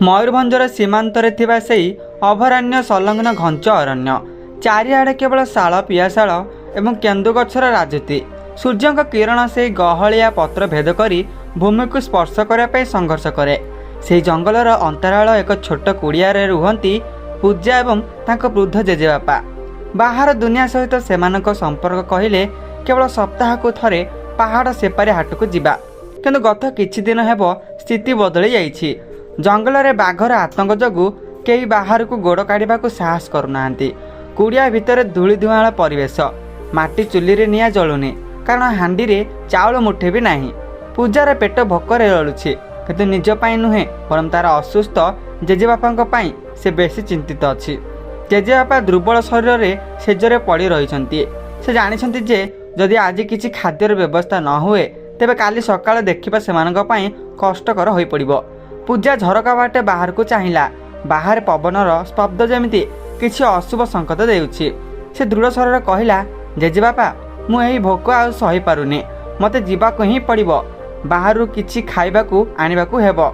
मयूरभंजर सीमांतरे थिबा सेई अभयारण्य संलग्न घंच अरण्य चारिआडे केवल शाल पियाशाल एवं केन्दु गछर राजती। सूर्यंक किरण से गहलिया पत्र भेद करी भूमि को स्पर्श करने संघर्ष करे। से जंगलर अंतराल एक छोट कुड़ियारे रुहंती पूजा एवं तांको वृद्ध जेजेबापा। बाहर दुनिया सहित सेमानक संपर्क कहिले केवल सप्ताह को थरे पहाड़ सेपारी हाट को जिबा। किंतु गत किछि दिन हेबो स्थिति बदली जाइछि। जंगल रे बाघर आतंक जोगु केही बाहर को गोड़ काढ़ा को साहस करुनाहांती। कुड़िया भितर धूली धुआं परिवेश, माटी चुली रे निया जलुनी कारण हांडी रे चाउल मुठे भी नाही। पूजार पेट भोकरे लड़ुछि किंतु निज पाई नुहे बरम तार असुस्थ जेजेबापांक पाई से बेसी चिंतित अछि। जेजेबापा दुर्बल शरीर रे सेजरे पड़ी रहिछंती। से जानिछंती जे जदि आज किछि खाद्यर व्यवस्था न हुए तेबे काली सकाळ देखिबा सेमानक पाई कष्टकर होई पड़िबो। पूजा झरका बाटे बाहर को चाहिला। बाहर पवनर शब्द जमिति किछि अशुभ संकेत देउछि। से दृढ़ स्वर कहिला, जेजेबापा मु एही भोक आ सही पारुनी, मते जीवाको ही पड़िबो। बाहरु किछि खाइबाकू आनिबाकू हेबो।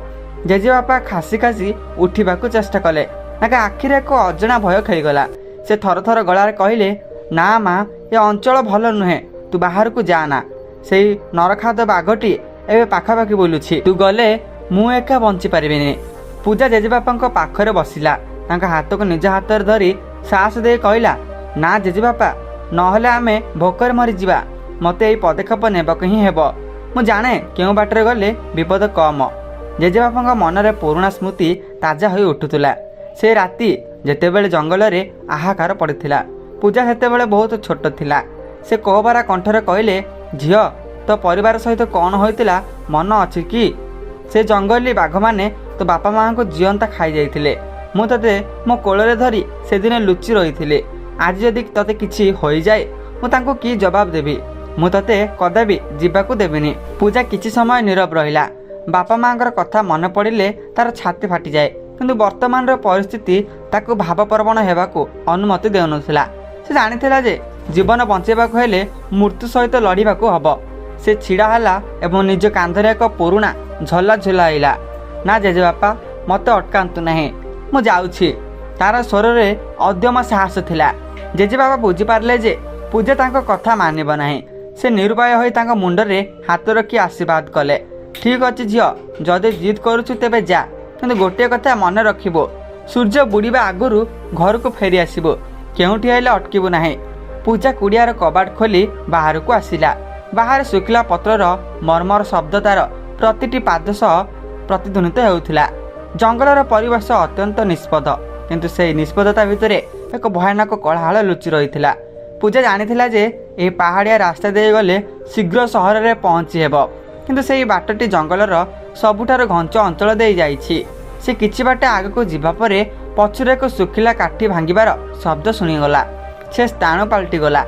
जेजेबापा खासी खासी उठिबाकू चेष्टा कले। ताका आखिरे एक अजଣା भय खेलीगला। से थर थर गलार कहिले, ना माँ ये अंचल भल नुहे, तू बाहर को जाना। से नरखाद बाघटी एबे पाखापाखि बोलुछि, तू गले मु एका बंची पारिबिनी। पूजा जेजेबापा पाखरे बसिला। तांका हाथ को निज हाथ धरी साहस दे कहला, ना जेजेबापा नहले आमे भोकर मरी जिबा। मते एई पदक्षेप नेबाक ही हेबो। मु जाने केउ बाटरे गले विपद कम। जेजेबापा मनरे पुराणा स्मृति ताजा होई उठुतला। से राति जेतेबेले जंगल रे आहाकार पड़िथिला। पूजा सेतेबेले बहुत छोट थिला। से कोहबारा कंठरे कहले, झियो तो परिवार सहित कौन होइतिला मन अछि कि? से जंगली बाघ माने तो बापा माँ को जीवंता खाई जाइथिले। मु तते मो कोଳରେ धरी से दिन लुचि रही। आज जदि तते किछि होई जाए मु तांको की जवाब देबी? मु तते कदाबी जीवाकू देबिनी। पूजा किछि समय नीरव रहिला। बापा माँकर कथा मन पड़िले तार छाती फाटी जाए। किंतु वर्तमान रो परिस्थिति ताकू भावप्रवण हेबाकू अनुमति देउनथिला। से जानिथिला जे जीवन बंचेबाकू हेले मृत्यु सहित लड़ीबाकू हबो। से छिड़ा हला एवं निज कांधरे एक पुरुणा झला झुलाइला। ना जेजेबापा मते अटकांतु नाही, मु जाउछि। तार स्वर रे अद्यम साहस थिला। जेजेबापा बुझी पारले जे पूजा तांको कथा मानिब नाही। से निरुपाय होई तांको मुंडरे हाथ रखी आशीर्वाद कले। ठीक अछि झियो, जदि जिद करूछु तेबे जा, किंतु गोटे कथा मन रखिबो, सूर्य बुड़ीबा आगुरु घर को फेरी आसीबो। केउठी आइले अटकिबो नाही। पूजा कुड़ियार कबाट खोली बाहर को आसिला। बाहर सुखिला पत्रर मर्मर शब्द तार प्रतिटी पाद सह प्रतिध्वनित हेउथिला। जंगलर परिवेश अत्यंत निष्पद, किंतु से निष्पदता भितरे एक भयानक कोलाहल लुचि रहिथिला। पूजा जानिथिला जे ए पहाड़िया रास्ता दे गले शीघ्र सहर रे पहुंची हेबो, किंतु सेही बाटटी जंगलर सबुठार घंच अंचल दे जाइछि। से किछि बाटे आगको जिबा परे पछुरे एक सुखिला काठी भांगिबार शब्द सुनिगला। से स्थान पलटि गला।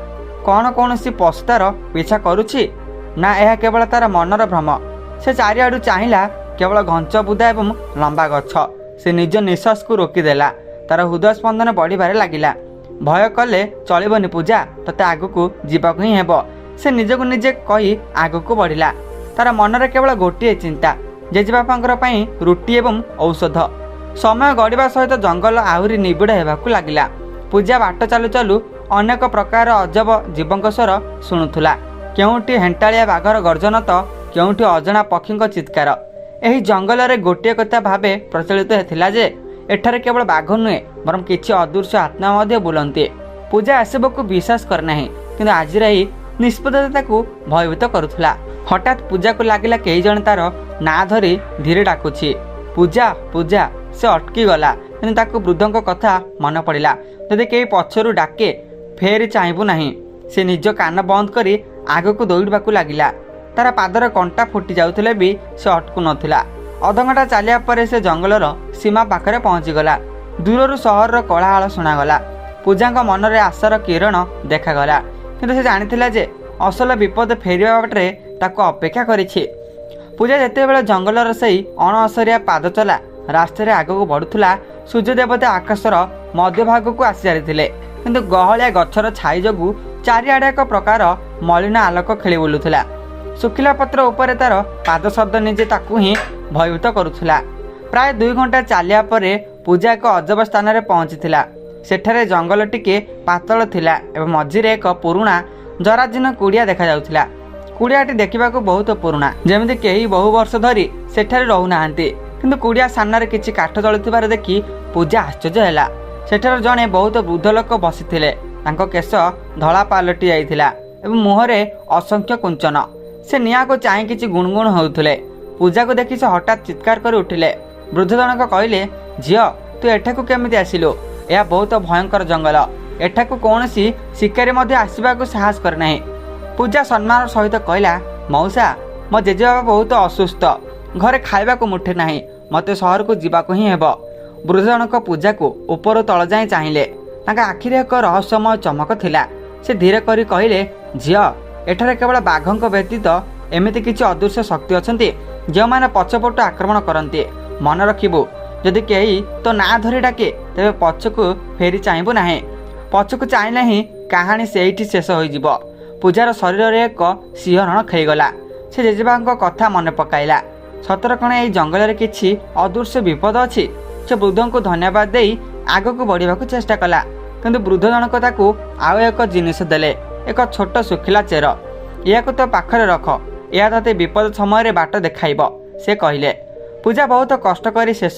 कौन कौनसी पशुतार पिछा करुछि ना यह केवल तार मनर भ्रम? से चारिआडु चाहिला, केवल घंच बुदा एवं लंबा गछ। से निज निश्वास को रोकीदेला। तार हृदय स्पंदन बढ़िबारे लागिला। भय कले चलिबनी पूजा, तते आगको जीवाक ही हेबो। से निजको निजे कही आगको बढ़िला। तार मनरे केवल गोटे चिंता, जेजेबापांकर पई रुटी एवं औषध। समय गड़िबा सहित जंगल आहुरी निबिड़ हेबाकू लागिला। पूजा बाट चालू चालू अनेक प्रकार अजब जीवंक स्वर शुणुला। केउठी हेंटालिया बाघर गर्जन तो केउठी अजଣା पक्षीक चित्कार। एही जंगल रे गोटे कथा भावे प्रचलित हेथिला जे एठारे केवल बाघ नुहे बरम किछि अदृश्य आत्मा मध्य बुलंती। पूजा आसबकू विश्वास कर नाही, किंतु आज रही निष्पदता को भयभीत करुथला। हठात पूजा को लागिला केही जण तार ना धरी धीरे डाकुछि, पूजा पूजा। से अटकी गला, किंतु ताकू वृद्धंक कथा मन पड़िला। जदि केही पछरु डाके फेरी चाहबू नाही। से निज कान बंद करी आगको दौड़बाकू लागिला। तार पादर कंटा फुटी जाउथिले भी से अटकु नथिला। अधघंटा चलिया परे से जंगलर सीमा पाखरे पहुंचीगला। दूररू सहर कोलाहल शुणागला। पूजांक मनरे आशार किरण देखागला, किंतु से जानिथिला जे असल विपद फेरिबा बाटरे ताको अपेक्षा करिछि। पूजा जेतेबेले जंगलर सेई अणअसरिया पाद चला रास्तारे आगको बढ़ुथुला, सूर्य देवता आकाशर मध्य भाग को आसी सारिथिले। किंतु गहलिया गछर छाई जोगु चारिआडे एक प्रकार मलिन आलोक खेली बुलुथुला। सुखिला पत्र उपरे तार पाद शब्द निजे ताकू ही भयभीत करुथुला। प्राय 2 घंटा चलिया परे पूजा एक अजब स्थान में पहुंची। सेठारे जंगल टिके पातल थिला एवं मझिरे एक पुरुणा जराजीर्ण कुड़िया देखा जाउथिला। कुड़ियाटी देखिबाकू बहुत पुरुणा, जेमिति केही बहु वर्ष धरी सेठारे रहू नाहांती, किंतु कुड़िया सामने किछि काठ जळुथिबार देखि पूजा आश्चर्य हैला। सेठार जणे बहुत वृद्ध लोक बसिथिले, तांको केश धळा पालटि जाइथिला एवं मुहरे असंख्य कुंचन। से निया को चाहि किछि गुणगुण होउथिले। पूजा को देखि से हठात चित्कार कर उठिले। वृद्ध जनक कहले, झियो तू एठाकू केमिति आसिलु? यह बहुत भयंकर जंगल, एठाकू कौनसी शिकारी मध्य आसवाक साहस कर नहीं। पूजा सम्मान सहित कहला, मौसा मो जेजेबाबा बहुत असुस्थ, घरे खाइबा को मुठे नहीं, मते सहर को जीवा को ही हेब। वृद्ध जनक पूजा को ऊपर तल जाए चाहिए। तांका आखिरे एक रहस्यमय चमक थिला। से धीरे करी कहले, झियो एठारे केवल बाघंक व्यतीत एमिति किछि अदृश्य शक्ति अछंती जो माने पछपटु आक्रमण करंती। मन रखिबु, जदि कहीं तो ना धरी डाके तेरे पछकू फेरी चाहबू ना। पछकू चाहिए ही कहानी से शेष हो। पूजार शरीर में एक सिंहरण खेगला। से जेजेबा कथा मन पकाइला। सतर कण यही जंगल में किसी अदृश्य विपद अच्छी। से वृद्ध को धन्यवाद दे आग को बढ़ा चेष्टा कला, किंतु वृद्ध जनक ताकू आउ एक जिनिस देले, एक छोट सुखिला चेर। या तो पाखरे रख, या तते विपद समय बाट देखाइब, से कहले। पूजा बहुत कष्ट करी शेष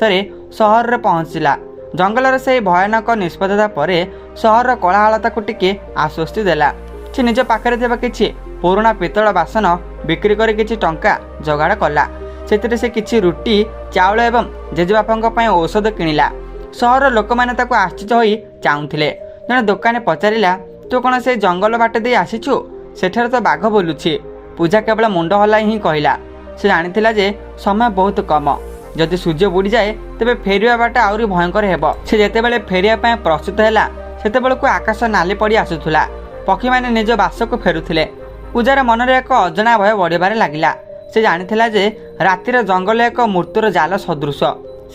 सहर रे पहुँचला। जंगल से भयानक निष्पत्ता पर सहर कोलाहलता को टिके आश्वस्ति देला। से निज पाखरे थिबा किछि पुराना पितल बासन बिक्री कर किछि टंका जोगाड़ कला। सेतिरे से किछि रुटी चाउल एवं जेजेबापा पई औषध किनिला। सहर लोक माने ताको आश्चर्य होई चाहुथिले। जने दुकानी पचारिला, तू कौन से जंगल बाट दे आसीछु? सेठारे तो बाघ बोलुछि। पूजा केवल मुंड हलाई ही कहला। से जानिथिला जे समय बहुत कम, जदि सूर्य बुड़ी जाए तेबे फेरिया बाट आउरी भयंकर हेब। से जेतेबेले फेरिया पय प्रस्तुत हैला, सेतेबेले को आकाश नाली पड़ी आसुथुला। पक्षी माने निज बास को फेरुथिले। पूजार मनरे एक अजଣା भय बढ़िबारे लागिला। से जानिथिला जे रातिर जंगल एक मृत्युर जाल सदृश।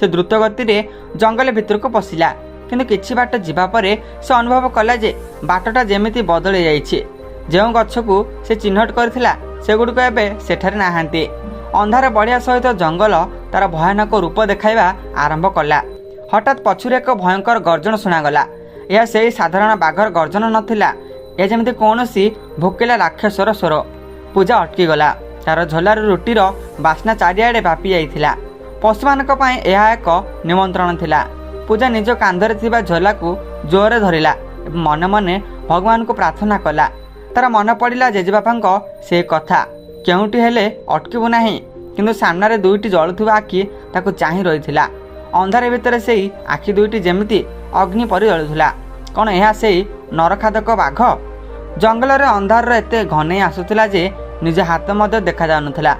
से द्रुत गति रे जंगल भितर को पशिला, किंतु किछि बाट जिबा परे से अनुभव कला जे बाटटा जेमिति बदली जाइछि। जेउ गछ को से चिन्हट करथिला सेगुड़िक एबे सेठारे नाहांती। अंधार बढ़िया सहित जंगल तार भयानक रूप देखाइबा आरंभ कला। हठात पछुरे एक भयंकर गर्जन शुणागला। यह से साधारण बाघर गर्जन नथिला, यह जेमिति कौनसी भोकिला राक्षसर स्वर। पूजा अटकी गला। तार झोलार रुटीर बास्ना चारिआडे व्यापी जाइथिला। पशुमानक पई यह एक निमंत्रण थिला। पूजा निज कांधरे थिबा झोला को जोरे धरिला एवं मन मने भगवान को प्रार्थना कला। तार मन पड़िला जेजेबापा से कथा, केउटी हेले अटकिबु नाही। किंतु सामने दुईटी जलुथुबा आखि ताकू चाहि रहिथिला। अंधार भितर से आखि दुईटी जेमिति अग्नि परि जलुथुला। कौन यह से नरखादक बाघ? जंगल रे अंधार एते घने आसुथुला जे निज हाथ मध्य देखा जाउनथुला।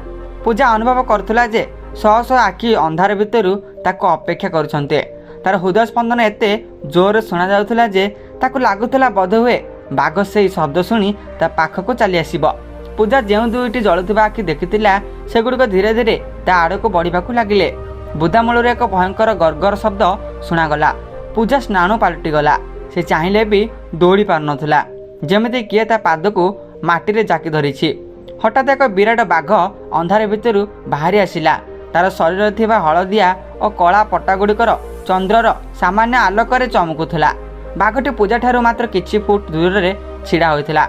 पूजा अनुभव करुथुला जे शह शह आखि अंधार भितरु ताको अपेक्षा करुछन्ते। तार हृदय स्पंदन एते जोर सुना जाउथुला जे ताको लागुथुला बोध हुए बाघ से शब्द शुणी ता पाखक चली आसिब। पूजा जो दुईटी जलुथुबा आखि देखिथिला सेगुड़िक धीरे धीरे ता आड़क बढ़िबाकू लागिले। बुदामूल एक भयंकर गरगर शब्द शुणागला। पूजा स्नाणु पालटि गला। से चाहिले भी दौड़ी पार नथुला, जेमिति किए ता पाद को माटी रे जाकी धरिछि। हठात एक विराट बाघ अंधार भितरु बाहरी आसिला। तार शरीर थिबा हलदिया और कला पट्टा गुड़िकर चंद्रर सामान्य आलोक चमकुथुला। बाघटी पूजा ठारू मात्र किछि फुट दूर रे छिड़ा होइथिला।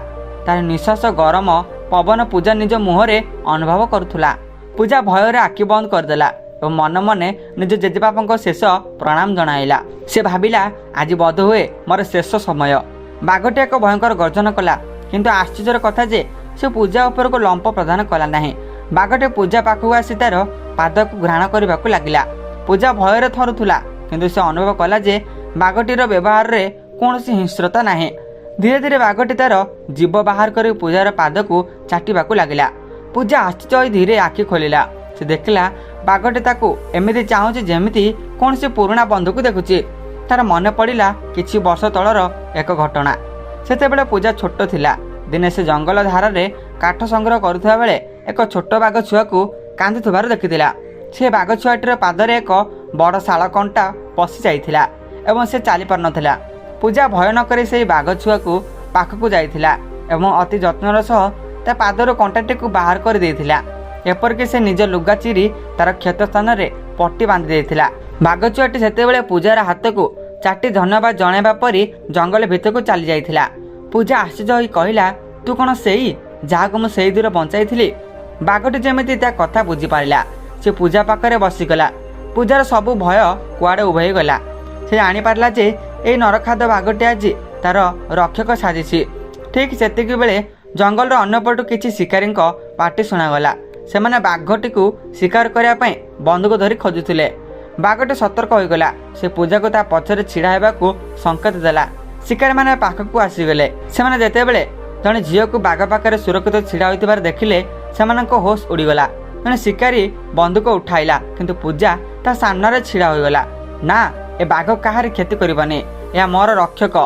तार निश्वास गरम पवन पूजा निज मुहरे अनुभव करुथुला। पूजा भय आखि बंद करदेला और मन मने निज जेजेबापा शेष प्रणाम जणाइला। से भाविला, आज बोध हुए मोर शेष समय। बाघटी एक भयंकर गर्जन कला, किंतु आश्चर्यर कथा जे से पूजा उपर को लंप प्रदान कला नाही। बाघटी पूजा पाखु आसी तार पाद को घ्राण करबाकू लागिला। पूजा भयर थरुथुला, किंतु से अनुभव कला जे बाघटीर व्यवहार रे कौनसी हिंस्रता नाही। धीरे धीरे बाघटी तार जीव बाहर कर पूजार पाद को चाटिबाकू लागिला। पूजा आश्चर्य धीरे आखि खोलिला। से देखला बाघटी ताकू एमिति चाहुछि जेमिति कौनसी पुराना बंधु को देखुछि। तार मन पड़िला किछि वर्ष तलर एक घटना। सेतेबेले पूजा छोट थिला। दिने से जंगल धार रे काठ संग्रह करुवा बेले एक छोट बाघ छुआ को कांदुथिबार देखिथिला। से बाघ छुआटीर पादरे एक बड़ शाल कंटा पशि जाइथिला एवं से चली पार नथिला। पूजा भय न करी से बाघ छुआ को पाखकू जाइथिला एवं अति जत्नर सह पादर कंटाटी को बाहर कर देइथिला। एपरकि से निज लुगा चिरी तार क्षत स्थान रे ପଟି ବାନ୍ଧି ଦେଇଥିଲା। ବାଘଛୁଆଟି ସେତେବେଳେ ପୂଜାର ହାତକୁ ଚାଟି ଧନ୍ୟବାଦ ଜଣାଇବା ପରି ଜଙ୍ଗଲ ଭିତରକୁ ଚାଲି ଯାଇଥିଲା। ପୂଜା ଆଶ୍ଚର୍ଯ୍ୟ ହୋଇ କହିଲା, ତୁ କ'ଣ ସେଇ ଯାହାକୁ ମୁଁ ସେଇ ଦୂର ବଞ୍ଚାଇଥିଲି? ବାଘଟି ଯେମିତି ତା କଥା ବୁଝିପାରିଲା, ସେ ପୂଜା ପାଖରେ ବସିଗଲା। ପୂଜାର ସବୁ ଭୟ କୁଆଡ଼େ ଉଭେଇଗଲା। ସେ ଜାଣିପାରିଲା ଯେ ଏଇ ନରଖାଦ ବାଘଟି ଆଜି ତାର ରକ୍ଷକ ସାଜିଛି। ଠିକ୍ ସେତିକି ବେଳେ ଜଙ୍ଗଲର ଅନ୍ୟପଟୁ କିଛି ଶିକାରୀଙ୍କ ପାଟି ଶୁଣାଗଲା। ସେମାନେ ବାଘଟିକୁ ଶିକାର କରିବା ପାଇଁ ବନ୍ଧୁକ ଧରି ଖୋଜୁଥିଲେ। ବାଘଟି ସତର୍କ ହୋଇଗଲା। ସେ ପୂଜାକୁ ତା ପଛରେ ଛିଡ଼ା ହେବାକୁ ସଂକେତ ଦେଲା। ଶିକାରୀମାନେ ପାଖକୁ ଆସିଗଲେ। ସେମାନେ ଯେତେବେଳେ ଜଣେ ଝିଅକୁ ବାଘ ପାଖରେ ସୁରକ୍ଷିତ ଛିଡ଼ା ହୋଇଥିବାର ଦେଖିଲେ, ସେମାନଙ୍କ ହୋସ ଉଡ଼ିଗଲା। ଜଣେ ଶିକାରୀ ବନ୍ଧୁକ ଉଠାଇଲା, କିନ୍ତୁ ପୂଜା ତା ସାମ୍ନାରେ ଛିଡ଼ା ହୋଇଗଲା। ନା, ଏ ବାଘ କାହାରି କ୍ଷତି କରିବନି, ଏହା ମୋର ରକ୍ଷକ,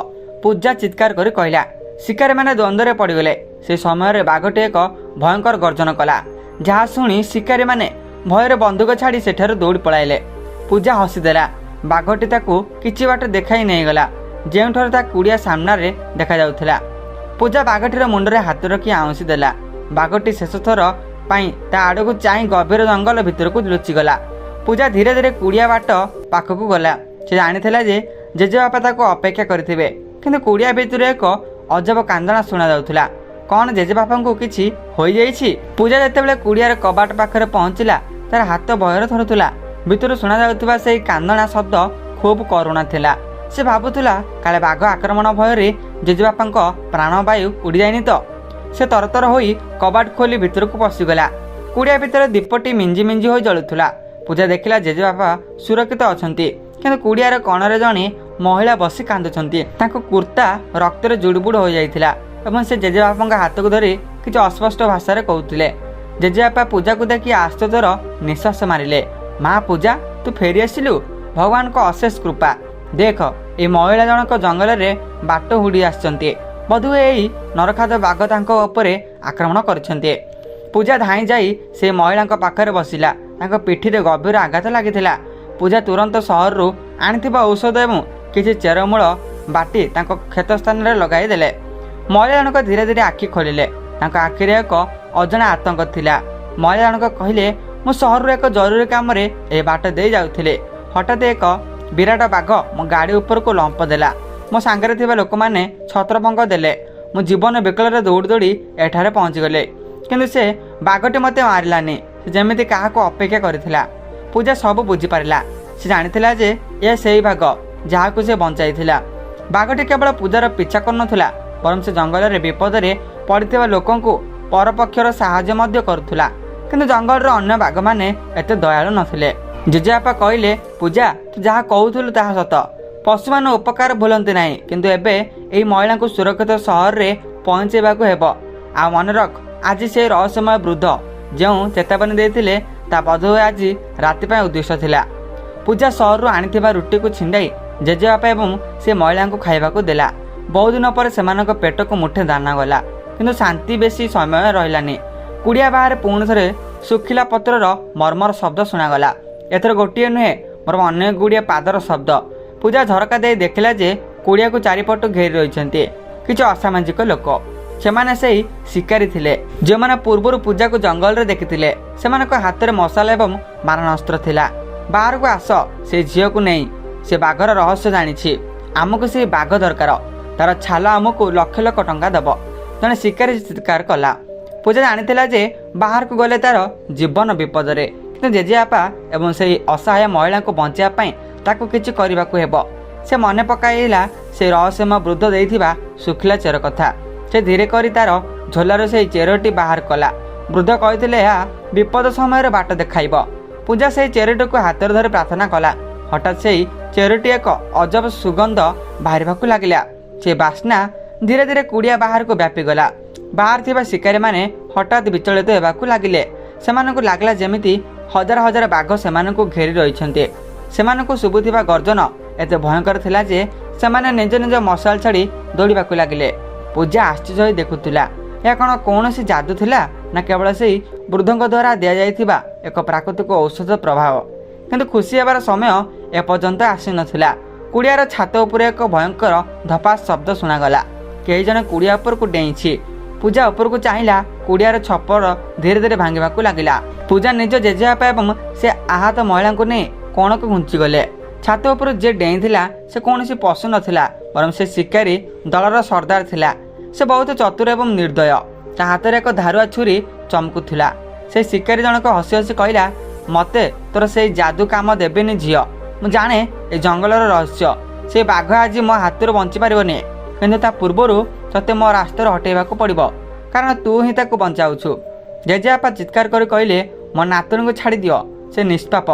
ପୂଜା ଚିତ୍କାର କରି କହିଲା। ଶିକାରୀମାନେ ଦ୍ୱନ୍ଦ୍ୱରେ ପଡ଼ିଗଲେ। ସେ ସମୟରେ ବାଘଟି ଏକ ଭୟଙ୍କର ଗର୍ଜନ କଲା, ଯାହା ଶୁଣି ଶିକାରୀମାନେ ଭୟରେ ବନ୍ଧୁକ ଛାଡ଼ି ସେଠାରୁ ଦୌଡ଼ି ପଳାଇଲେ। ପୂଜା ହସିଦେଲା। ବାଘଟି ତାକୁ କିଛି ବାଟ ଦେଖାଇ ନେଇଗଲା, ଯେଉଁଠାରେ ତା କୁଡ଼ିଆ ସାମ୍ନାରେ ଦେଖାଯାଉଥିଲା। ପୂଜା ବାଘଟିର ମୁଣ୍ଡରେ ହାତ ରଖି ଆଉଁସି ଦେଲା। ବାଘଟି ଶେଷ ଥର ପାଇଁ ତା ଆଡ଼କୁ ଚାହିଁ ଗଭୀର ଜଙ୍ଗଲ ଭିତରକୁ ଲୁଚିଗଲା। ପୂଜା ଧୀରେ ଧୀରେ କୁଡ଼ିଆ ବାଟ ପାଖକୁ ଗଲା। ସେ ଜାଣିଥିଲା ଯେ ଜେଜେବାପା ତାକୁ ଅପେକ୍ଷା କରିଥିବେ, କିନ୍ତୁ କୁଡ଼ିଆ ଭିତରୁ ଏକ ଅଜବ କାନ୍ଦଣା ଶୁଣାଯାଉଥିଲା। କ'ଣ ଜେଜେବାପାଙ୍କୁ କିଛି ହୋଇଯାଇଛି? ପୂଜା ଯେତେବେଳେ କୁଡ଼ିଆର କବାଟ ପାଖରେ ପହଞ୍ଚିଲା, ତାର ହାତ ଭୟରେ ଥରୁଥିଲା। ଭିତରୁ ଶୁଣାଯାଉଥିବା ସେହି କାନ୍ଦଣା ଶବ୍ଦ ଖୁବ୍ କରୁଣା ଥିଲା। ସେ ଭାବୁଥିଲା, କାଳେ ବାଘ ଆକ୍ରମଣ ଭୟରେ ଜେଜେବାପାଙ୍କ ପ୍ରାଣବାୟୁ ଉଡ଼ିଯାଇନି ତ? ସେ ତରତର ହୋଇ କବାଟ ଖୋଲି ଭିତରକୁ ପଶିଗଲା। କୁଡ଼ିଆ ଭିତରେ ଦୀପଟି ମିଞ୍ଜି ମିଞ୍ଜି ହୋଇ ଜଳୁଥିଲା। ପୂଜା ଦେଖିଲା ଜେଜେବାପା ସୁରକ୍ଷିତ ଅଛନ୍ତି, କିନ୍ତୁ କୁଡ଼ିଆର କଣରେ ଜଣେ ମହିଳା ବସି କାନ୍ଦୁଛନ୍ତି। ତାଙ୍କ କୁର୍ତ୍ତା ରକ୍ତରେ ଜୁଡ଼ୁବୁଡ଼ ହୋଇଯାଇଥିଲା ଏବଂ ସେ ଜେଜେବାପାଙ୍କ ହାତକୁ ଧରି କିଛି ଅସ୍ପଷ୍ଟ ଭାଷାରେ କହୁଥିଲେ। ଜେଜେବାପା ପୂଜାକୁ ଦେଖି ଆଶ୍ଚର୍ଯ୍ୟର ନିଶ୍ୱାସ ମାରିଲେ। ମା ପୂଜା, ତୁ ଫେରି ଆସିଲୁ? ଭଗବାନଙ୍କ ଅଶେଷ କୃପା। ଦେଖ, এই ମହିଳା ଜଣକ ଜଙ୍ଗଲରେ ବାଟ ହୁଡ଼ି ଆସିଛନ୍ତି। ବୋଧହୁଏ ଏଇ ନରଖାଦ ବାଘ ତାଙ୍କ ଉପରେ ଆକ୍ରମଣ କରିଛନ୍ତି। ପୂଜା ଧାଇଁ ଯାଇ ସେ ମହିଳାଙ୍କ ପାଖରେ ବସିଲା। ତାଙ୍କ ପିଠିରେ ଗଭୀର ଆଘାତ ଲାଗିଥିଲା। ପୂଜା ତୁରନ୍ତ ସହରରୁ ଆଣିଥିବା ଔଷଧ ଏବଂ କିଛି ଚେରମୂଳ ବାଟି ତାଙ୍କ କ୍ଷତ ସ୍ଥାନରେ ଲଗାଇ ଦେଲେ। ମହିଳା ଜଣକ ଧୀରେ ଧୀରେ ଆଖି ଖୋଲିଲେ। ତାଙ୍କ ଆଖିରେ ଏକ ଅଜଣା ଆତଙ୍କ ଥିଲା। ମହିଳା ଜଣକ କହିଲେ, ମୁଁ ସହରରୁ ଏକ ଜରୁରୀ କାମରେ ଏ ବାଟ ଦେଇ ଯାଉଥିଲି। ହଠାତ୍ ଏକ ବିରାଟ ବାଘ ମୋ ଗାଡ଼ି ଉପରକୁ ଲମ୍ପ ଦେଲା। ମୋ ସାଙ୍ଗରେ ଥିବା ଲୋକମାନେ ଛତ୍ରଭଙ୍ଗ ଦେଲେ। ମୁଁ ଜୀବନ ବିକଳରେ ଦୌଡ଼ି ଦୌଡ଼ି ଏଠାରେ ପହଞ୍ଚିଗଲି, କିନ୍ତୁ ସେ ବାଘଟି ମୋତେ ମାରିଲାନି। ସେ ଯେମିତି କାହାକୁ ଅପେକ୍ଷା କରିଥିଲା। ପୂଜା ସବୁ ବୁଝିପାରିଲା। ସେ ଜାଣିଥିଲା ଯେ ଏ ସେଇ ବାଘ ଯାହାକୁ ସେ ବଞ୍ଚାଇଥିଲା। ବାଘଟି କେବଳ ପୂଜାର ପିଛା କରୁନଥିଲା, ବରଂ ସେ ଜଙ୍ଗଲରେ ବିପଦରେ ପଡ଼ିଥିବା ଲୋକଙ୍କୁ ପରପକ୍ଷର ସାହାଯ୍ୟ ମଧ୍ୟ କରୁଥିଲା। କିନ୍ତୁ ଜଙ୍ଗଲର ଅନ୍ୟ ବାଘମାନେ ଏତେ ଦୟାଳୁ ନଥିଲେ। ଜେଜେବାପା କହିଲେ, ପୂଜା, ତୁ ଯାହା କହୁଥିଲୁ ତାହା ସତ। ପଶୁମାନେ ଉପକାର ଭୁଲନ୍ତି ନାହିଁ, କିନ୍ତୁ ଏବେ ଏହି ମହିଳାଙ୍କୁ ସୁରକ୍ଷିତ ସହରରେ ପହଞ୍ଚାଇବାକୁ ହେବ। ଆଉ ମନେ ରଖ, ଆଜି ସେହି ରହସ୍ୟମୟ ବୃଦ୍ଧ ଯେଉଁ ଚେତାବନୀ ଦେଇଥିଲେ, ତା ବୋଧହୁଏ ଆଜି ରାତି ପାଇଁ ଉଦ୍ଦେଶ୍ୟ ଥିଲା। ପୂଜା ସହରରୁ ଆଣିଥିବା ରୁଟିକୁ ଛିଣ୍ଡାଇ ଜେଜେବାପା ଏବଂ ସେ ମହିଳାଙ୍କୁ ଖାଇବାକୁ ଦେଲା। ବହୁଦିନ ପରେ ସେମାନଙ୍କ ପେଟକୁ ମୁଠେ ଦାନା ଗଲା, କିନ୍ତୁ ଶାନ୍ତି ବେଶୀ ସମୟ ରହିଲାନି। କୁଡ଼ିଆ ବାହାରେ ପୁଣି ଥରେ ଶୁଖିଲା ପତ୍ରର ମର୍ମର ଶବ୍ଦ ଶୁଣାଗଲା। ଏଥର ଗୋଟିଏ ନୁହେଁ, ବରଂ ଅନେକ ଗୁଡ଼ିଏ ପାଦର ଶବ୍ଦ। ପୂଜା ଝରକା ଦେଇ ଦେଖିଲା ଯେ କୁଡ଼ିଆକୁ ଚାରିପଟୁ ଘେରି ରହିଛନ୍ତି କିଛି ଅସାମାଜିକ ଲୋକ। ସେମାନେ ସେହି ଶିକାରୀ ଥିଲେ, ଯେଉଁମାନେ ପୂର୍ବରୁ ପୂଜାକୁ ଜଙ୍ଗଲରେ ଦେଖିଥିଲେ। ସେମାନଙ୍କ ହାତରେ ମଶାଲ ଏବଂ ମାରଣାସ୍ତ୍ର ଥିଲା। ବାହାରକୁ ଆସ, ସେ ଝିଅକୁ ନେଇ। ସେ ବାଘର ରହସ୍ୟ ଜାଣିଛି। ଆମକୁ ସେହି ବାଘ ଦରକାର। ତାର ଛାଲ ଆମକୁ ଲକ୍ଷ ଲକ୍ଷ ଟଙ୍କା ଦେବ, ଜଣେ ଶିକାରୀ ଚିତ୍କାର କଲା। ପୂଜା ଜାଣିଥିଲା ଯେ ବାହାରକୁ ଗଲେ ତାର ଜୀବନ ବିପଦରେ, କିନ୍ତୁ ଜେଜେବାପା ଏବଂ ସେହି ଅସହାୟ ମହିଳାଙ୍କୁ ବଞ୍ଚାଇବା ପାଇଁ ତାକୁ କିଛି କରିବାକୁ ହେବ। ସେ ମନେ ପକାଇଲା ସେ ରହସ୍ୟମୟ ବୃଦ୍ଧ ଦେଇଥିବା ଶୁଖିଲା ଚେର କଥା। ସେ ଧୀରେ କରି ତାର ଝୋଲାରୁ ସେହି ଚେରଟି ବାହାର କଲା। ବୃଦ୍ଧ କହିଥିଲେ, ଏହା ବିପଦ ସମୟରେ ବାଟ ଦେଖାଇବ। ପୂଜା ସେହି ଚେରଟିକୁ ହାତରେ ଧରି ପ୍ରାର୍ଥନା କଲା। ହଠାତ୍ ସେହି ଚେରଟି ଏକ ଅଜବ ସୁଗନ୍ଧ ବାହାରିବାକୁ ଲାଗିଲା। ସେ ବାସ୍ନା ଧୀରେ ଧୀରେ କୁଡ଼ିଆ ବାହାରକୁ ବ୍ୟାପିଗଲା। ବାହାରେ ଥିବା ଶିକାରୀମାନେ ହଠାତ୍ ବିଚଳିତ ହେବାକୁ ଲାଗିଲେ। ସେମାନଙ୍କୁ ଲାଗିଲା ଯେମିତି ହଜାର ହଜାର ବାଘ ସେମାନଙ୍କୁ ଘେରି ରହିଛନ୍ତି। ସେମାନଙ୍କୁ ଶୁଭୁଥିବା ଗର୍ଜନ ଏତେ ଭୟଙ୍କର ଥିଲା ଯେ ସେମାନେ ନିଜ ନିଜ ମଶାଲ ଛାଡ଼ି ଦୌଡ଼ିବାକୁ ଲାଗିଲେ। ପୂଜା ଆଶ୍ଚର୍ଯ୍ୟ ହୋଇ ଦେଖୁଥିଲା। ଏହା କ'ଣ କୌଣସି ଯାଦୁ ଥିଲା, ନା କେବଳ ସେହି ବୃଦ୍ଧଙ୍କ ଦ୍ୱାରା ଦିଆଯାଇଥିବା ଏକ ପ୍ରାକୃତିକ ଔଷଧ ପ୍ରଭାବ? କିନ୍ତୁ ଖୁସି ହେବାର ସମୟ ଏପର୍ଯ୍ୟନ୍ତ ଆସିନଥିଲା। କୁଡ଼ିଆର ଛାତ ଉପରେ ଏକ ଭୟଙ୍କର ଧପାସ ଶବ୍ଦ ଶୁଣାଗଲା। କେହି ଜଣେ କୁଡ଼ିଆ ଉପରକୁ ଡେଇଁଛି। ପୂଜା ଉପରକୁ ଚାହିଁଲା। କୁଡ଼ିଆର ଛପର ଧୀରେ ଧୀରେ ଭାଙ୍ଗିବାକୁ ଲାଗିଲା। ପୂଜା ନିଜ ଜେଜେବାପା ଏବଂ ସେ ଆହତ ମହିଳାଙ୍କୁ ନେଇ କୋଣକୁ ଘୁଞ୍ଚିଗଲେ। ଛାତ ଉପରୁ ଯିଏ ଡେଇଁଥିଲା ସେ କୌଣସି ପଶୁ ନଥିଲା, ବରଂ ସେ ଶିକାରୀ ଦଳର ସର୍ଦ୍ଦାର ଥିଲା। ସେ ବହୁତ ଚତୁର ଏବଂ ନିର୍ଦ୍ଦୟ। ତା ହାତରେ ଏକ ଧାରୁଆ ଛୁରୀ ଚମକୁଥିଲା। ସେ ଶିକାରୀ ଜଣକ ହସି ହସି କହିଲା, ମୋତେ ତୋର ସେଇ ଯାଦୁ କାମ ଦେବେନି ଝିଅ। ମୁଁ ଜାଣେ ଏ ଜଙ୍ଗଲର ରହସ୍ୟ। ସେ ବାଘ ଆଜି ମୋ ହାତରୁ ବଞ୍ଚିପାରିବନି, କିନ୍ତୁ ତା ପୂର୍ବରୁ ତୋତେ ମୋ ରାସ୍ତାରୁ ହଟେଇବାକୁ ପଡ଼ିବ, କାରଣ ତୁ ହିଁ ତାକୁ ବଞ୍ଚାଉଛୁ। ଜେଜେବାପା ଚିତ୍କାର କରି କହିଲେ, ମୋ ନାତୁଣୀକୁ ଛାଡ଼ି ଦିଅ, ସେ ନିଷ୍ପାପ।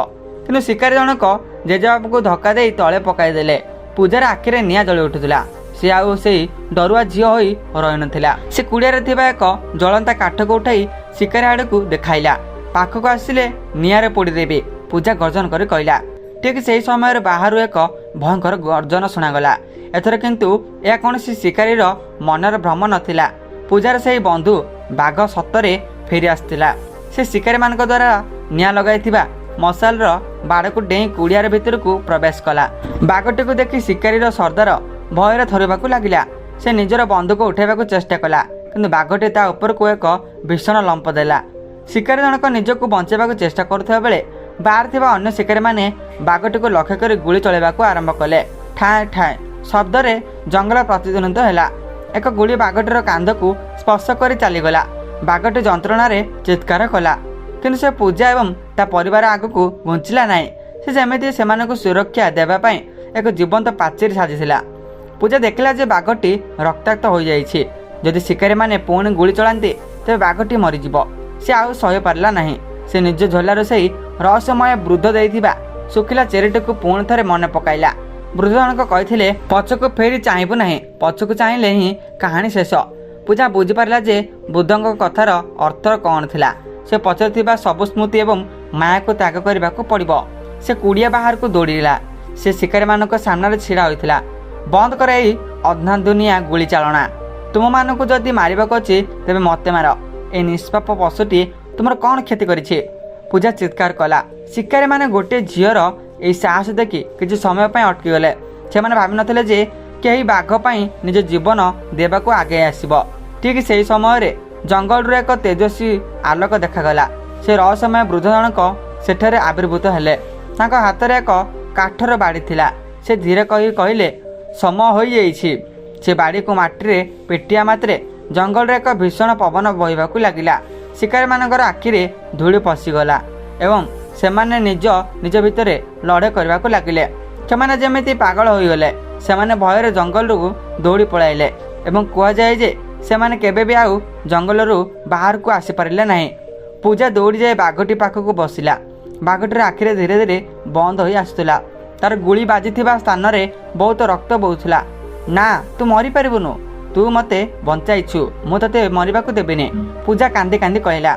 କିନ୍ତୁ ଶିକାରୀ ଜଣକ ଜେଜେବାପାକୁ ଧକ୍କା ଦେଇ ତଳେ ପକାଇଦେଲେ। ପୂଜାର ଆଖିରେ ନିଆଁ ଜଳି ଉଠୁଥିଲା। ସେ ଆଉ ସେଇ ଡରୁଆ ଝିଅ ହୋଇ ରହିନଥିଲା। ସେ କୁଡ଼ିଆରେ ଥିବା ଏକ ଜଳନ୍ତା କାଠକୁ ଉଠାଇ ଶିକାରୀ ଆଡ଼କୁ ଦେଖାଇଲା। ପାଖକୁ ଆସିଲେ ନିଆଁରେ ପୋଡ଼ିଦେବି, ପୂଜା ଗର୍ଜନ କରି କହିଲା। ଠିକ୍ ସେହି ସମୟରେ ବାହାରୁ ଏକ ଭୟଙ୍କର ଗର୍ଜନ ଶୁଣାଗଲା। ଏଥର କିନ୍ତୁ ଏହା କୌଣସି ଶିକାରୀର ମନର ଭ୍ରମ ନଥିଲା। ପୂଜାର ସେହି ବନ୍ଧୁ ବାଘ ସତରେ ଫେରି ଆସିଥିଲା। ସେ ଶିକାରୀମାନଙ୍କ ଦ୍ୱାରା ନିଆଁ ଲଗାଇଥିବା ମଶାଲର ବାଡ଼କୁ ଡେଇଁ କୁଡ଼ିଆର ଭିତରକୁ ପ୍ରବେଶ କଲା। ବାଘଟିକୁ ଦେଖି ଶିକାରୀର ସର୍ଦ୍ଦାର ଭୟରେ ଥରିବାକୁ ଲାଗିଲା। ସେ ନିଜର ବନ୍ଧୁକ ଉଠାଇବାକୁ ଚେଷ୍ଟା କଲା, କିନ୍ତୁ ବାଘଟି ତା ଉପରକୁ ଏକ ଭୀଷଣ ଲମ୍ପ ଦେଲା। ଶିକାରୀ ଜଣକ ନିଜକୁ ବଞ୍ଚାଇବାକୁ ଚେଷ୍ଟା କରୁଥିବା ବେଳେ ବାହାରେ ଥିବା ଅନ୍ୟ ଶିକାରୀମାନେ ବାଘଟିକୁ ଲକ୍ଷ୍ୟ କରି ଗୁଳି ଚଳାଇବାକୁ ଆରମ୍ଭ କଲେ। ଠାଏ ଠାଏ ଶବ୍ଦରେ ଜଙ୍ଗଲ ପ୍ରତିଧ୍ୱନିତ ହେଲା। ଏକ ଗୁଳି ବାଘଟିର କାନ୍ଧକୁ ସ୍ପର୍ଶ କରି ଚାଲିଗଲା। ବାଘଟି ଯନ୍ତ୍ରଣାରେ ଚିତ୍କାର କଲା, କିନ୍ତୁ ସେ ପୂଜା ଏବଂ ତା ପରିବାର ଆଗକୁ ଘୁଞ୍ଚିଲା ନାହିଁ। ସେ ଯେମିତି ସେମାନଙ୍କୁ ସୁରକ୍ଷା ଦେବା ପାଇଁ ଏକ ଜୀବନ୍ତ ପାଚେରୀ ସାଜିଥିଲା। ପୂଜା ଦେଖିଲା ଯେ ବାଘଟି ରକ୍ତାକ୍ତ ହୋଇଯାଇଛି। ଯଦି ଶିକାରୀମାନେ ପୁଣି ଗୁଳି ଚଳାନ୍ତି ତେବେ ବାଘଟି ମରିଯିବ। ସେ ଆଉ ସହିପାରିଲା ନାହିଁ। ସେ ନିଜ ଝୋଲାରୁ ସେହି ରହସ୍ୟମୟ ବୃଦ୍ଧ ଦେଇଥିବା ଶୁଖିଲା ଚେରିଟିକୁ ପୁଣି ଥରେ ମନେ ପକାଇଲା। ବୃଦ୍ଧ ଜଣକ କହିଥିଲେ, ପଛକୁ ଫେରି ଚାହିଁବୁ ନାହିଁ, ପଛକୁ ଚାହିଁଲେ ହିଁ କାହାଣୀ ଶେଷ। ପୂଜା ବୁଝିପାରିଲା ଯେ ବୃଦ୍ଧଙ୍କ କଥାର ଅର୍ଥ କ'ଣ ଥିଲା। ସେ ପଛରେ ଥିବା ସବୁ ସ୍ମୃତି ଏବଂ ମାୟାକୁ ତ୍ୟାଗ କରିବାକୁ ପଡ଼ିବ। ସେ କୁଡ଼ିଆ ବାହାରକୁ ଦୌଡ଼ିଲା। ସେ ଶିକାରୀମାନଙ୍କ ସାମ୍ନାରେ ଛିଡ଼ା ହୋଇଥିଲା। ବନ୍ଦ କର ଏଇ ଅଧାଧୁନିଆ ଗୁଳି ଚାଳନା। ତୁମମାନଙ୍କୁ ଯଦି ମାରିବାକୁ ଅଛି ତେବେ ମୋତେ ମାର। ଏ ନିଷ୍ପାପ ପଶୁଟି ତୁମର କ'ଣ କ୍ଷତି କରିଛି? ପୂଜା ଚିତ୍କାର କଲା। ଶିକାରୀମାନେ ଗୋଟିଏ ଝିଅର ଏହି ସାହସ ଦେଖି କିଛି ସମୟ ପାଇଁ ଅଟକିଗଲେ। ସେମାନେ ଭାବିନଥିଲେ ଯେ କେହି ବାଘ ପାଇଁ ନିଜ ଜୀବନ ଦେବାକୁ ଆଗେଇ ଆସିବ। ଠିକ୍ ସେହି ସମୟରେ ଜଙ୍ଗଲରୁ ଏକ ତେଜସ୍ୱୀ ଆଲୋକ ଦେଖାଗଲା। ସେ ରହସ୍ୟମୟ ବୃଦ୍ଧ ଜଣକ ସେଠାରେ ଆବିର୍ଭୂତ ହେଲେ। ତାଙ୍କ ହାତରେ ଏକ କାଠର ବାଡ଼ି ଥିଲା। ସେ ଧୀରେ କହିଲେ, ସମୟ ହୋଇଯାଇଛି। ସେ ବାଡ଼ିକୁ ମାଟିରେ ପିଟିବା ମାତ୍ରେ ଜଙ୍ଗଲରେ ଏକ ଭୀଷଣ ପବନ ବହିବାକୁ ଲାଗିଲା। ଶିକାରୀମାନଙ୍କର ଆଖିରେ ଧୂଳି ପଶିଗଲା ଏବଂ ସେମାନେ ନିଜ ଭିତରେ ଲଢ଼େଇ କରିବାକୁ ଲାଗିଲେ। ସେମାନେ ଯେମିତି ପାଗଳ ହୋଇଗଲେ। ସେମାନେ ଭୟରେ ଜଙ୍ଗଲରୁ ଦୌଡ଼ି ପଳାଇଲେ ଏବଂ କୁହାଯାଏ ଯେ ସେମାନେ କେବେ ବି ଆଉ ଜଙ୍ଗଲରୁ ବାହାରକୁ ଆସିପାରିଲେ ନାହିଁ। ପୂଜା ଦୌଡ଼ି ଯାଇ ବାଘଟି ପାଖକୁ ବସିଲା। ବାଘଟିର ଆଖିରେ ଧୀରେ ଧୀରେ ବନ୍ଦ ହୋଇ ଆସୁଥିଲା। ତାର ଗୁଳି ବାଜିଥିବା ସ୍ଥାନରେ ବହୁତ ରକ୍ତ ବୋହୁଥିଲା। ନା, ତୁ ମରିପାରିବୁନୁ। ତୁ ମୋତେ ବଞ୍ଚାଇଛୁ, ମୁଁ ତୋତେ ମରିବାକୁ ଦେବିନି, ପୂଜା କାନ୍ଦି କାନ୍ଦି କହିଲା।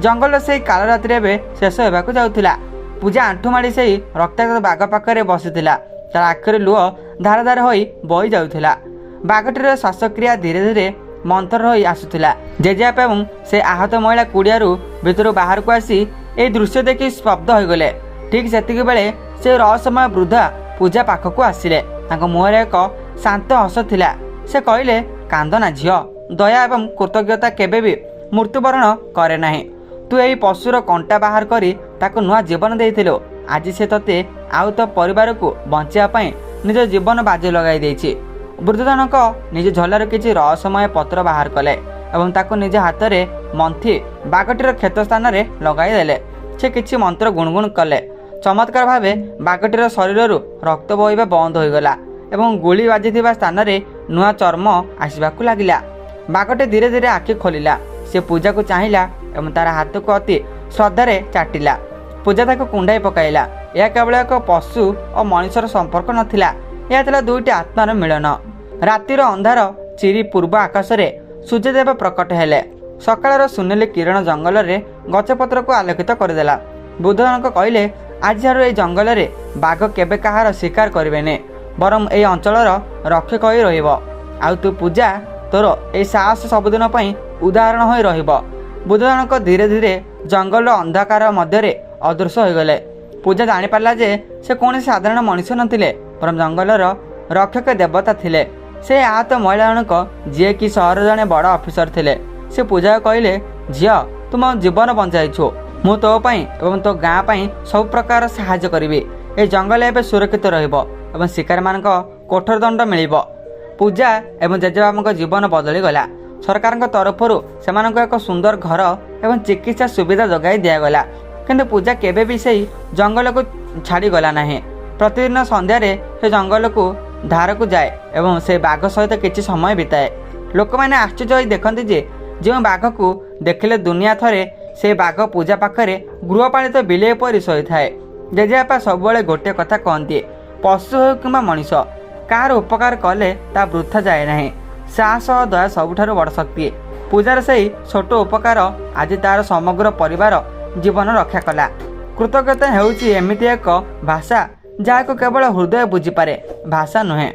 ଜଙ୍ଗଲର ସେହି କାଳ ରାତ୍ରି ଏବେ ଶେଷ ହେବାକୁ ଯାଉଥିଲା। ପୂଜା ଆଣ୍ଠୁମାଡ଼ି ସେହି ରକ୍ତାକ୍ତ ବାଘ ପାଖରେ ବସିଥିଲା। ତାର ଆଖିରେ ଲୁହ ଧାର ଧାର ହୋଇ ବହି ଯାଉଥିଲା। ବାଘଟିର ଶ୍ୱାସକ୍ରିୟା ଧୀରେ ଧୀରେ ମନ୍ଥର ହୋଇ ଆସୁଥିଲା। ଜେଜେବାପା ଏବଂ ସେ ଆହତ ମହିଳା କୁଡ଼ିଆରୁ ଭିତରୁ ବାହାରକୁ ଆସି ଏହି ଦୃଶ୍ୟ ଦେଖି ସ୍ତବ୍ଧ ହୋଇଗଲେ। ଠିକ୍ ସେତିକିବେଳେ ସେ ରହସ୍ୟମୟ ବୃଦ୍ଧା ପୂଜା ପାଖକୁ ଆସିଲେ। ତାଙ୍କ ମୁହଁରେ ଏକ ଶାନ୍ତ ହସ ଥିଲା। ସେ କହିଲେ, କାନ୍ଦନା ଝିଅ, ଦୟା ଏବଂ କୃତଜ୍ଞତା କେବେ ବି ମୃତ୍ୟୁବରଣ କରେ ନାହିଁ। ତୁ ଏହି ପଶୁର କଣ୍ଟା ବାହାର କରି ତାକୁ ନୂଆ ଜୀବନ ଦେଇଥିଲୁ। ଆଜି ସେ ତୋତେ ଆଉ ତୋ ପରିବାରକୁ ବଞ୍ଚାଇବା ପାଇଁ ନିଜ ଜୀବନ ବାଜି ଲଗାଇ ଦେଇଛି। ବୃଦ୍ଧ ଜଣକ ନିଜ ଝୋଲାରୁ କିଛି ରହସ୍ୟମୟ ପତ୍ର ବାହାର କଲେ ଏବଂ ତାକୁ ନିଜ ହାତରେ ମନ୍ଥି ବାଘଟିର କ୍ଷତ ସ୍ଥାନରେ ଲଗାଇ ଦେଲେ। ସେ କିଛି ମନ୍ତ୍ର ଗୁଣଗୁଣ କଲେ। ଚମତ୍କାର ଭାବେ ବାଘଟିର ଶରୀରରୁ ରକ୍ତ ବୋହିବା ବନ୍ଦ ହୋଇଗଲା ଏବଂ ଗୁଳି ବାଜିଥିବା ସ୍ଥାନରେ ନୂଆ ଚର୍ମ ଆସିବାକୁ ଲାଗିଲା। ବାଘଟି ଧୀରେ ଧୀରେ ଆଖି ଖୋଲିଲା। ସେ ପୂଜାକୁ ଚାହିଁଲା ଏବଂ ତାର ହାତକୁ ଅତି ଶ୍ରଦ୍ଧାରେ ଚାଟିଲା। ପୂଜା ତାକୁ କୁଣ୍ଡାଇ ପକାଇଲା। ଏହା କେବଳ ଏକ ପଶୁ ଓ ମଣିଷର ସମ୍ପର୍କ ନଥିଲା, ଏହା ଥିଲା ଦୁଇଟି ଆତ୍ମାର ମିଳନ। ରାତିର ଅନ୍ଧାର ଚିରି ପୂର୍ବ ଆକାଶରେ ସୂର୍ଯ୍ୟଦେବ ପ୍ରକଟ ହେଲେ। ସକାଳର ସୁନେଲି କିରଣ ଜଙ୍ଗଲରେ ଗଛପତ୍ରକୁ ଆଲୋକିତ କରିଦେଲା। ବୃଦ୍ଧ ଜଣକ କହିଲେ, ଆଜିଠାରୁ ଏହି ଜଙ୍ଗଲରେ ବାଘ କେବେ କାହାର ଶିକାର କରିବେନି, ବରଂ ଏହି ଅଞ୍ଚଳର ରକ୍ଷକ ହୋଇ ରହିବ। ଆଉ ତୁ ପୂଜା, ତୋର ଏହି ସାହସ ସବୁଦିନ ପାଇଁ ଉଦାହରଣ ହୋଇ ରହିବ। ବୃଦ୍ଧ ଜଣକ ଧୀରେ ଧୀରେ ଜଙ୍ଗଲର ଅନ୍ଧକାର ମଧ୍ୟରେ ଅଦୃଶ୍ୟ ହୋଇଗଲେ। ପୂଜା ଜାଣିପାରିଲା ଯେ ସେ କୌଣସି ସାଧାରଣ ମଣିଷ ନଥିଲେ, ବରଂ ଜଙ୍ଗଲର ରକ୍ଷକ ଦେବତା ଥିଲେ। ସେ ଆହତ ମହିଳା ଜଣକ ଯିଏକି ସହରର ଜଣେ ବଡ଼ ଅଫିସର ଥିଲେ। ସେ ପୂଜାକୁ କହିଲେ, ଝିଅ ତୁ ମୋ ଜୀବନ ବଞ୍ଚାଇଛୁ। ମୁଁ ତୋ ପାଇଁ ଏବଂ ତୋ ଗାଁ ପାଇଁ ସବୁ ପ୍ରକାର ସାହାଯ୍ୟ କରିବି। ଏ ଜଙ୍ଗଲ ଏବେ ସୁରକ୍ଷିତ ରହିବ ଏବଂ ଶିକାରୀମାନଙ୍କ କଠୋର ଦଣ୍ଡ ମିଳିବ। ପୂଜା ଏବଂ ଜେଜେବାବାଙ୍କ ଜୀବନ ବଦଳିଗଲା। ସରକାରଙ୍କ ତରଫରୁ ସେମାନଙ୍କୁ ଏକ ସୁନ୍ଦର ଘର ଏବଂ ଚିକିତ୍ସା ସୁବିଧା ଯୋଗାଇ ଦିଆଗଲା। କିନ୍ତୁ ପୂଜା କେବେ ବି ସେହି ଜଙ୍ଗଲକୁ ଛାଡ଼ିଗଲା ନାହିଁ। ପ୍ରତିଦିନ ସନ୍ଧ୍ୟାରେ ସେ ଜଙ୍ଗଲକୁ ଧାରକୁ ଯାଏ ଏବଂ ସେ ବାଘ ସହିତ କିଛି ସମୟ ବିତାଏ। ଲୋକମାନେ ଆଶ୍ଚର୍ଯ୍ୟ ହୋଇ ଦେଖନ୍ତି ଯେ ଯେଉଁ ବାଘକୁ ଦେଖିଲେ ଦୁନିଆ ଥରେ, ସେ ବାଘ ପୂଜା ପାଖରେ ଗୃହପାଳିତ ବିଲେଇ ପରି ଶୋଇଥାଏ। ଜେଜେବାପା ସବୁବେଳେ ଗୋଟିଏ କଥା କହନ୍ତି, ପଶୁ ହେଉ କିମ୍ବା ମଣିଷ, କାହାର ଉପକାର କଲେ ତା ବୃଥା ଯାଏ ନାହିଁ। ସାହସ ଓ ଦୟା ସବୁଠାରୁ ବଡ଼ ଶକ୍ତି। ପୂଜାର ସେହି ଛୋଟ ଉପକାର ଆଜି ତାର ସମଗ୍ର ପରିବାର ଜୀବନ ରକ୍ଷା କଲା। କୃତଜ୍ଞତା ହେଉଛି ଏମିତି ଏକ ଭାଷା ଯାହାକୁ କେବଳ ହୃଦୟ ବୁଝିପାରେ, ଭାଷା ନୁହେଁ।